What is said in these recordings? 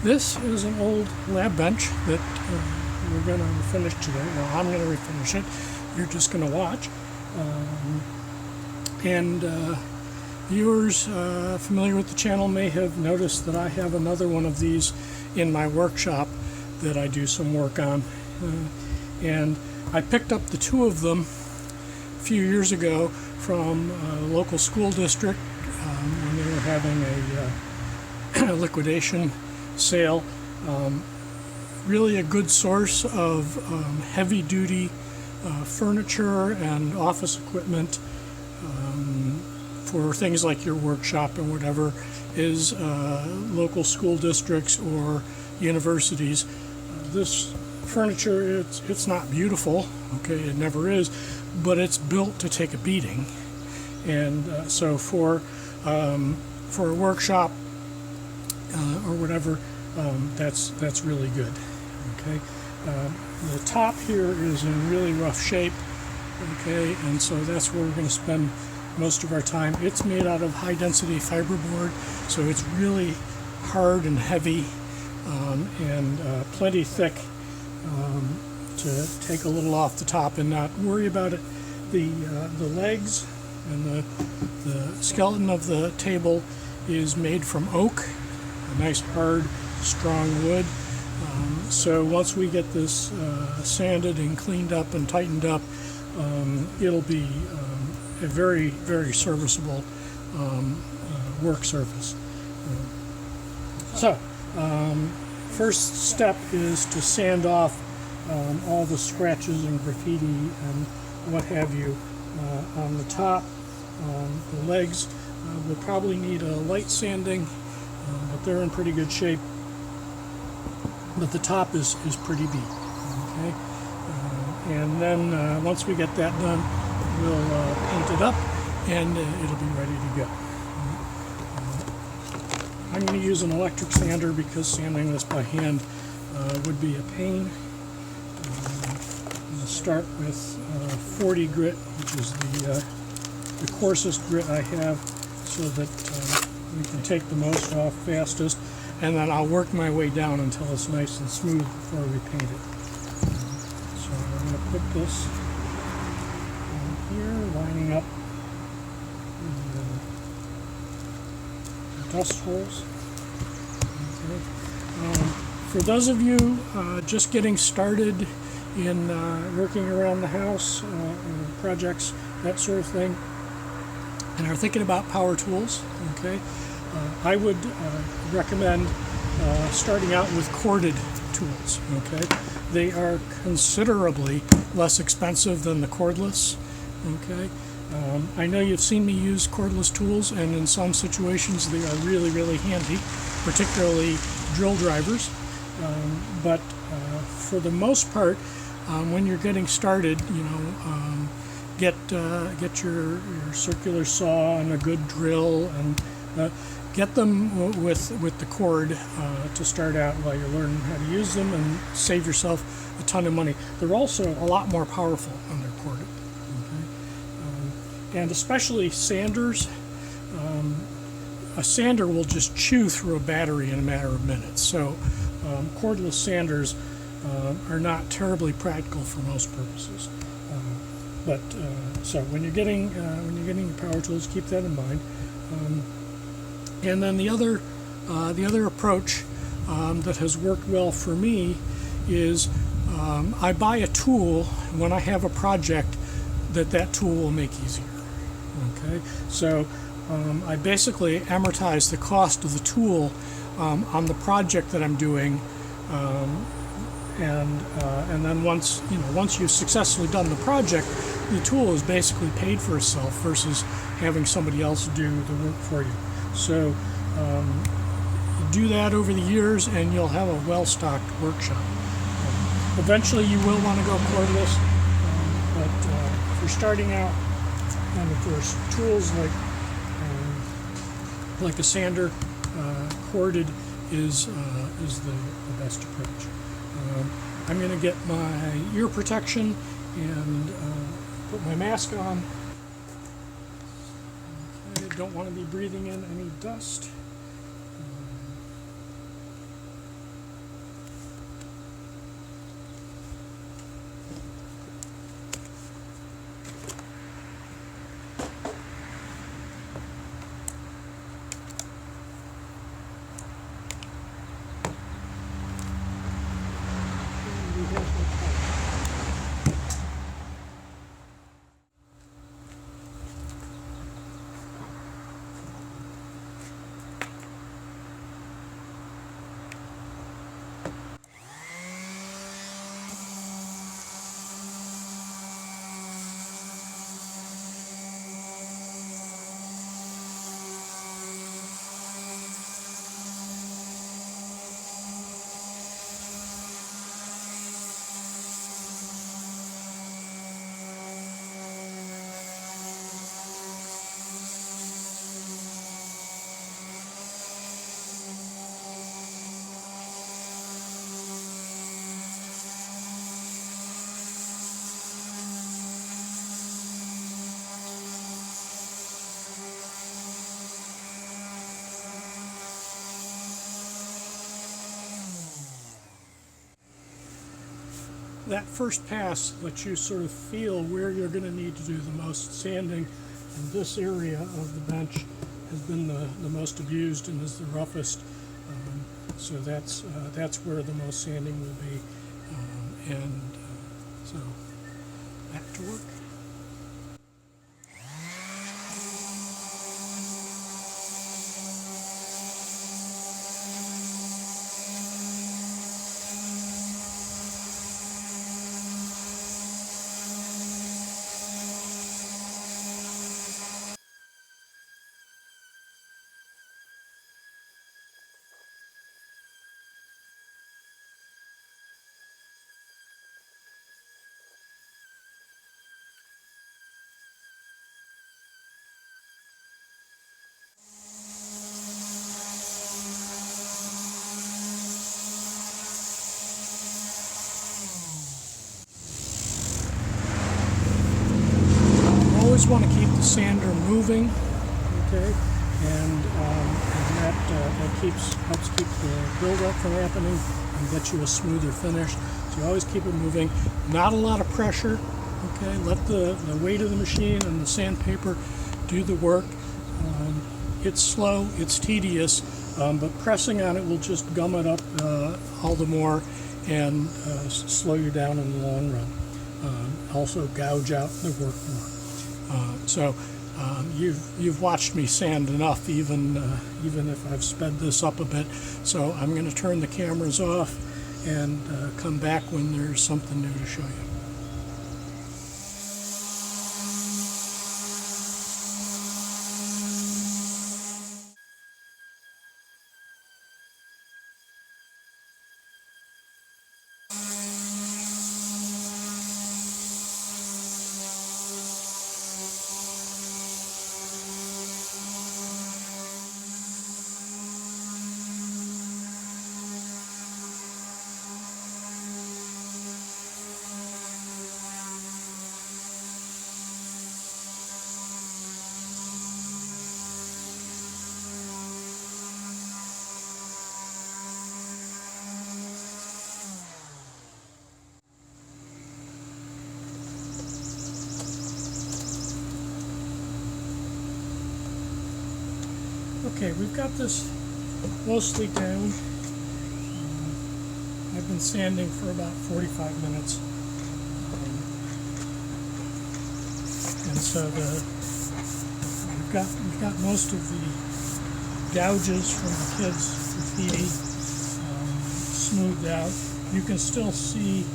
This is an old lab bench that we're going to finish today. Well, I'm going to refinish it. You're just going to watch. Viewers familiar with the channel may have noticed that I have another one of these in my workshop that I do some work on. And I picked up the two of them a few years ago from a local school district when they were having a liquidation sale. Really a good source of heavy-duty furniture and office equipment for things like your workshop and whatever is local school districts or universities. This furniture, it's not beautiful, okay, it never is, but it's built to take a beating. And so for a workshop or whatever, that's really good. Okay, the top here is in really rough shape. Okay, and so that's where we're going to spend most of our time. It's made out of high-density fiberboard, so it's really hard and heavy and plenty thick to take a little off the top and not worry about it. The legs and the skeleton of the table is made from oak, a nice hard, strong wood. So once we get this sanded and cleaned up and tightened up, it'll be a very, very serviceable work surface. First step is to sand off all the scratches and graffiti and what have you on the top. The legs will probably need a light sanding, but they're in pretty good shape. But the top is pretty beat. Okay, and then once we get that done, we'll paint it up, and it'll be ready to go. I'm going to use an electric sander because sanding this by hand would be a pain. I'm going to start with 40 grit, which is the coarsest grit I have, so that we can take the most off fastest, and then I'll work my way down until it's nice and smooth before we paint it. So I'm going to put this on here, lining up the dust holes. Okay. For those of you just getting started in working around the house, projects, that sort of thing, and are thinking about power tools, okay, I would recommend starting out with corded tools. Okay, they are considerably less expensive than the cordless. Okay, I know you've seen me use cordless tools, and in some situations they are really, really handy, particularly drill drivers. But for the most part, when you're getting started, you know, get your circular saw and a good drill, and get them with the cord to start out while you're learning how to use them, and save yourself a ton of money. They're also a lot more powerful when they're corded. Okay? And especially sanders. A sander will just chew through a battery in a matter of minutes. So cordless sanders are not terribly practical for most purposes. So when you're getting your power tools, keep that in mind. And then the other approach that has worked well for me is I buy a tool when I have a project that tool will make easier. Okay, so I basically amortize the cost of the tool on the project that I'm doing, and then once you've successfully done the project, the tool is basically paid for itself versus having somebody else do the work for you. So do that over the years, and you'll have a well-stocked workshop. Eventually, you will want to go cordless, but if you're starting out, and if there's tools like a sander, corded is the best approach. I'm going to get my ear protection and put my mask on. Okay, don't want to be breathing in any dust. that first pass lets you sort of feel where you're going to need to do the most sanding, and this area of the bench has been the most abused and is the roughest. So that's where the most sanding will be, so back to work. Always want to keep the sander moving, okay, and that helps keep the buildup from happening and get you a smoother finish. So you always keep it moving. Not a lot of pressure, okay. Let the weight of the machine and the sandpaper do the work. It's slow, it's tedious, but pressing on it will just gum it up all the more and slow you down in the long run. Also gouge out the work more. You've watched me sand enough, even if I've sped this up a bit. So I'm going to turn the cameras off and come back when there's something new to show you. Okay, we've got this mostly down. I've been sanding for about 45 minutes. And so we've got most of the gouges from the kids' graffiti smoothed out. You can still see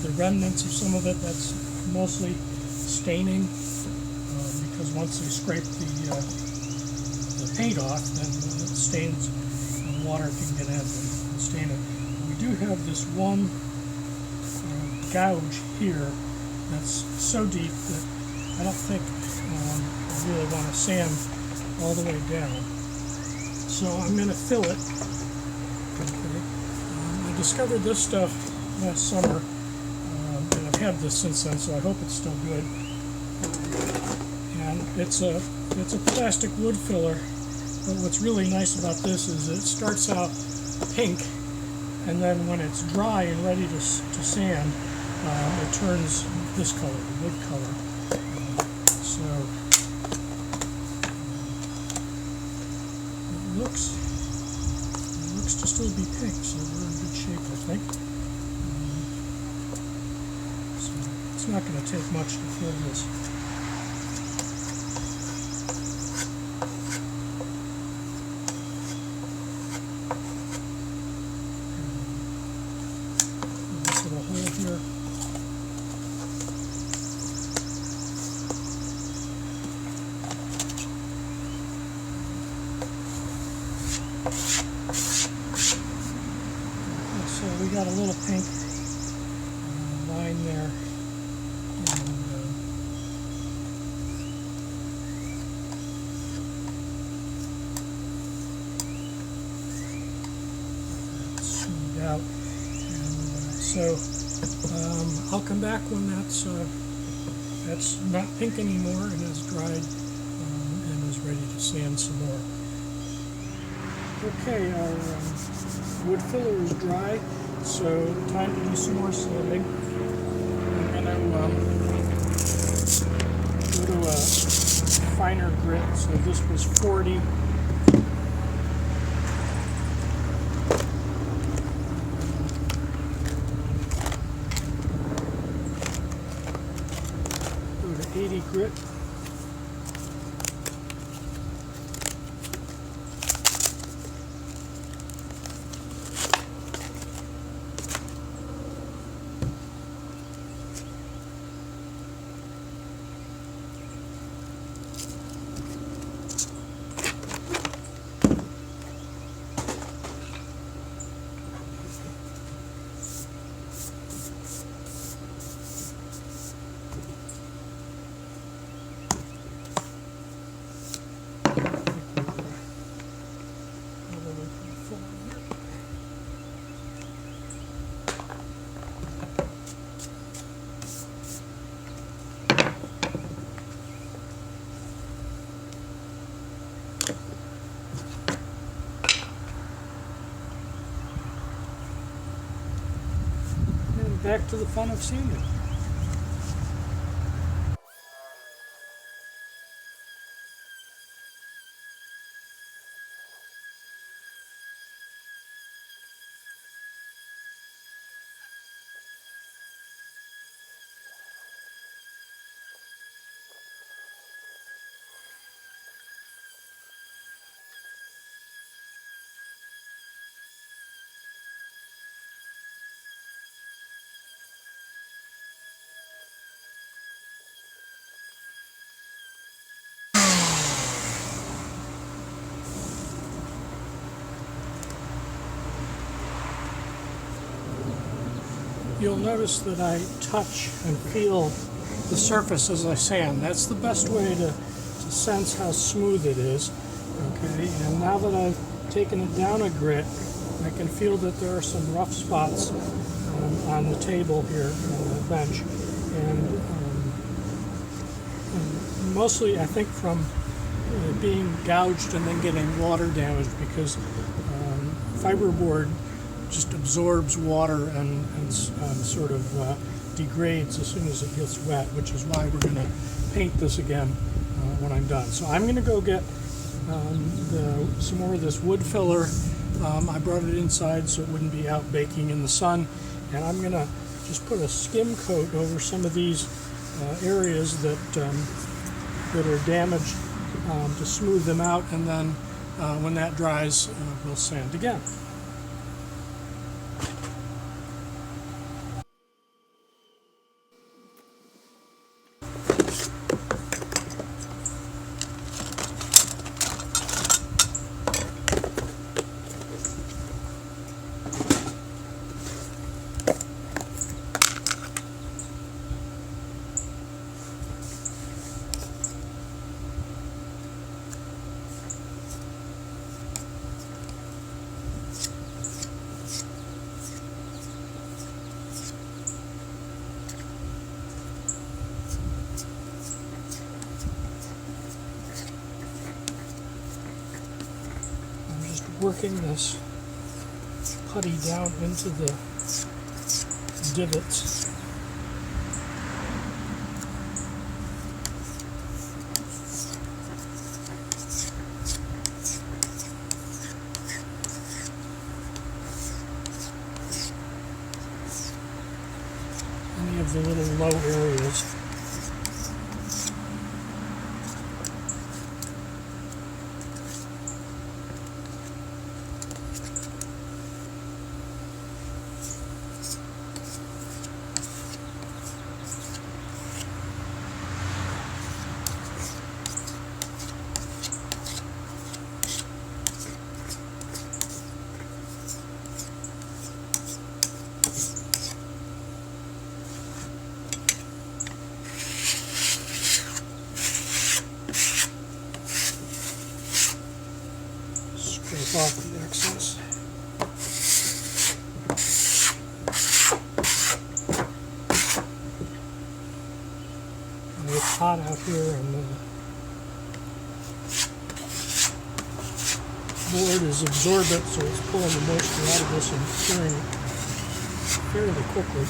the remnants of some of it. That's mostly staining, because once they scrape the paint off, then it stains, and water can get in and stain it. We do have this one gouge here that's so deep that I don't think I really want to sand all the way down. So I'm going to fill it. Okay. I discovered this stuff last summer, and I've had this since then, so I hope it's still good. And it's a plastic wood filler. But what's really nice about this is it starts out pink, and then when it's dry and ready to sand, it turns this color, the wood color. So it looks to still be pink, so we're in good shape, I think. So it's not going to take much to fill this. Here. So we got a little pink line there, and smoothed out, and so I'll come back when that's not pink anymore and is dried and is ready to sand some more. Okay, our wood filler is dry. so time to do some more sanding. I'm going to go to a finer grit. So this was 40. Go to 80 grit. Back to the fun of sanding. You'll notice that I touch and feel the surface as I sand. That's the best way to sense how smooth it is. Okay, and now that I've taken it down a grit, I can feel that there are some rough spots on the table here on the bench, and mostly I think from being gouged and then getting water damage, because fiberboard just absorbs water and sort of degrades as soon as it gets wet, which is why we're going to paint this again when I'm done. So I'm going to go get some more of this wood filler. I brought it inside so it wouldn't be out baking in the sun, and I'm going to just put a skim coat over some of these areas that are damaged to smooth them out, and then when that dries, we'll sand again. Working this putty down into the divots. Any of the little low areas. Off the excess. And it's hot out here, and the board is absorbent, so it's pulling the moisture out of this and curing it. fairly quickly.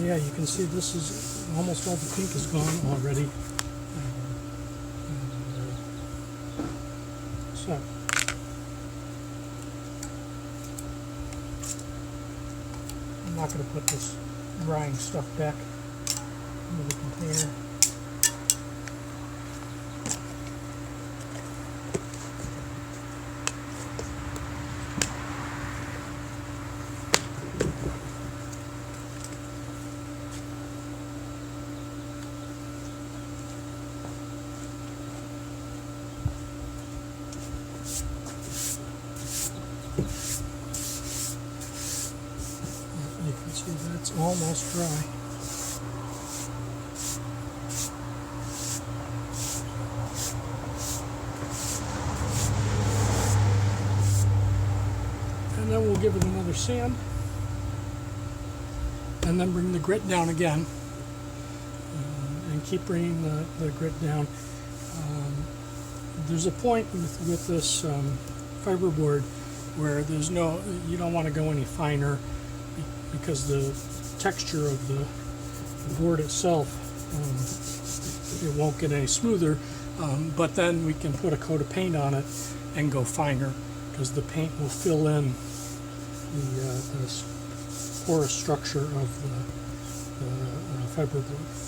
Yeah, you can see this is almost all the pink is gone already. So I'm not going to put this drying stuff back into the container. You can see that's almost dry. And then we'll give it another sand. And then bring the grit down again. And keep bringing the grit down. There's a point with this fiberboard where there's you don't want to go any finer, because the texture of the board itself, it won't get any smoother, but then we can put a coat of paint on it and go finer, because the paint will fill in the porous structure of the fiberboard.